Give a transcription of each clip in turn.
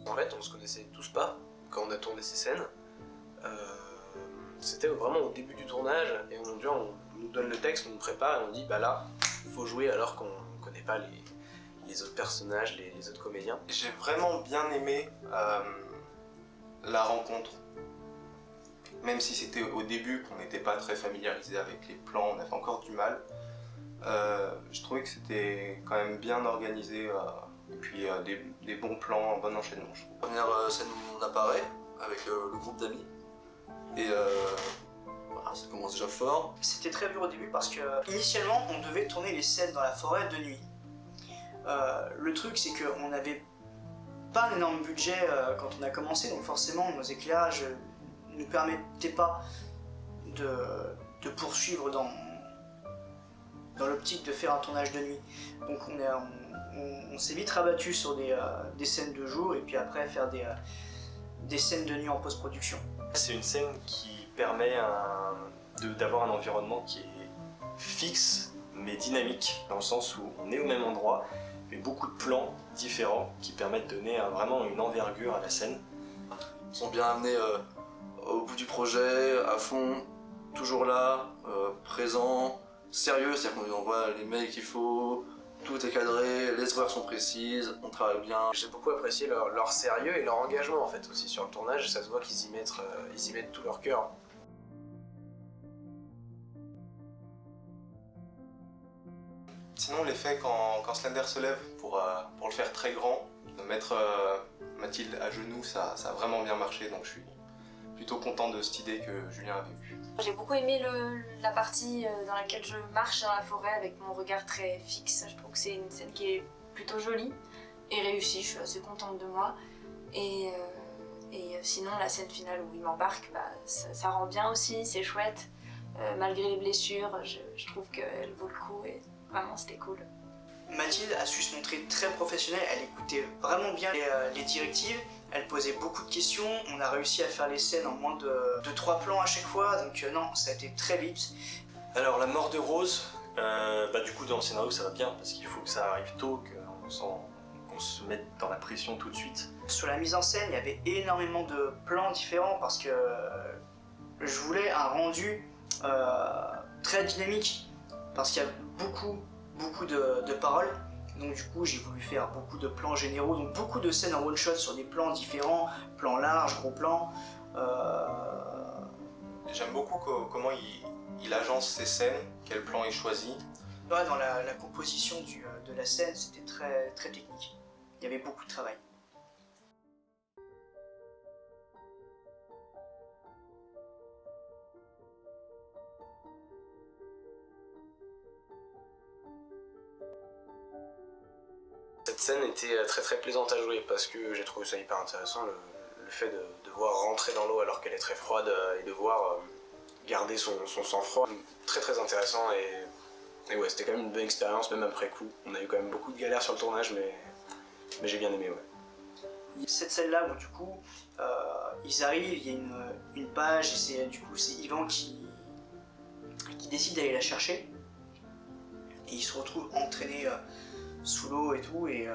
En fait, on se connaissait tous pas quand on a tourné ces scènes. C'était vraiment au début du tournage et on nous donne le texte, on nous prépare et on dit bah là, il faut jouer alors qu'on connaît pas les autres personnages, les autres comédiens. J'ai vraiment bien aimé la rencontre. Même si c'était au début qu'on n'était pas très familiarisé avec les plans, on avait encore du mal. Je trouvais que c'était quand même bien organisé et puis des bons plans, un bon enchaînement, je trouve. Première scène où on apparaît avec le groupe d'amis et voilà, ça commence déjà fort. C'était très dur au début parce que initialement on devait tourner les scènes dans la forêt de nuit. Le truc c'est qu'on n'avait pas un énorme budget quand on a commencé, donc forcément nos éclairages ne nous permettaient pas de poursuivre dans l'optique de faire un tournage de nuit. Donc on s'est vite rabattu sur des scènes de jour et puis après faire des scènes de nuit en post-production. C'est une scène qui permet d'avoir un environnement qui est fixe mais dynamique, dans le sens où on est au même endroit, mais beaucoup de plans différents qui permettent de donner vraiment une envergure à la scène. Ils sont bien amenés au bout du projet, à fond, toujours là, présents, sérieux, c'est-à-dire qu'on envoie les mails qu'il faut, tout est cadré, les horaires sont précises, on travaille bien. J'ai beaucoup apprécié leur sérieux et leur engagement en fait aussi sur le tournage, ça se voit qu'ils y mettent tout leur cœur. Sinon l'effet quand Slender se lève pour le faire très grand, de mettre Mathilde à genoux, ça a vraiment bien marché, donc je suis plutôt content de cette idée que Julien avait eue. J'ai beaucoup aimé la partie dans laquelle je marche dans la forêt avec mon regard très fixe. Je trouve que c'est une scène qui est plutôt jolie et réussie, je suis assez contente de moi. Et sinon la scène finale où il m'embarque, bah, ça rend bien aussi, c'est chouette. Malgré les blessures, je trouve qu'elle vaut le coup et vraiment c'était cool. Mathilde a su se montrer très professionnelle, elle écoutait vraiment bien les directives, elle posait beaucoup de questions, on a réussi à faire les scènes en moins de 3 plans à chaque fois, donc non, ça a été très vite. Alors la mort de Rose, du coup dans le scénario ça va bien, parce qu'il faut que ça arrive tôt, qu'on se mette dans la pression tout de suite. Sur la mise en scène, il y avait énormément de plans différents parce que je voulais un rendu très dynamique, parce qu'il y a beaucoup de paroles, donc du coup j'ai voulu faire beaucoup de plans généraux, donc beaucoup de scènes en one shot sur des plans différents, plans larges, gros plans. J'aime beaucoup comment il agence ses scènes, quel plan il choisit. Dans la composition de la scène, c'était très technique, il y avait beaucoup de travail. Cette scène était très plaisante à jouer parce que j'ai trouvé ça hyper intéressant, le fait de devoir rentrer dans l'eau alors qu'elle est très froide et devoir garder son sang-froid. Très intéressant et ouais, c'était quand même une bonne expérience même après coup. On a eu quand même beaucoup de galères sur le tournage mais j'ai bien aimé, ouais. Cette scène-là où du coup ils arrivent, il y a une page et c'est Yvan qui décide d'aller la chercher et il se retrouve entraîné sous l'eau et tout, et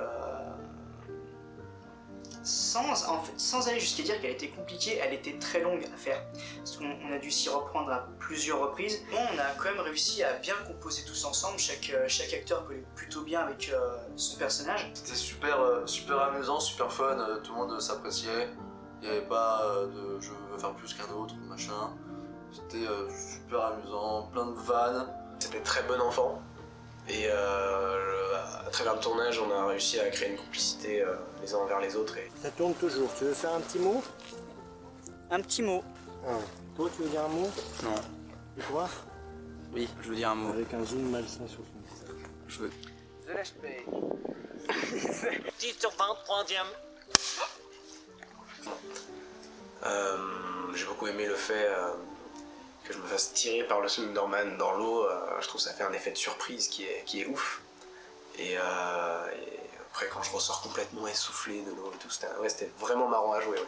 sans aller jusqu'à dire qu'elle était compliquée, elle était très longue à faire parce qu'on a dû s'y reprendre à plusieurs reprises. Bon, on a quand même réussi à bien composer tous ensemble, chaque acteur collait plutôt bien avec son personnage. C'était super amusant, super fun, tout le monde s'appréciait, il n'y avait pas de je veux faire plus qu'un autre, machin. C'était super amusant, plein de vannes. C'était très bon enfant. Et à travers le tournage, on a réussi à créer une complicité les uns envers les autres. Ça tourne toujours. Tu veux faire un petit mot? Un petit mot. Ah. Toi, tu veux dire un mot? Non. Et toi? Oui, je veux dire un mot. Avec un zoom malsain sur son visage. Je veux. The Last Pay. 10 sur 23e. J'ai beaucoup aimé le fait que je me fasse tirer par le Slenderman dans l'eau. Je trouve que ça fait un effet de surprise qui est ouf. Et après quand je ressors complètement essoufflé de l'eau et tout, c'était vraiment marrant à jouer. Ouais.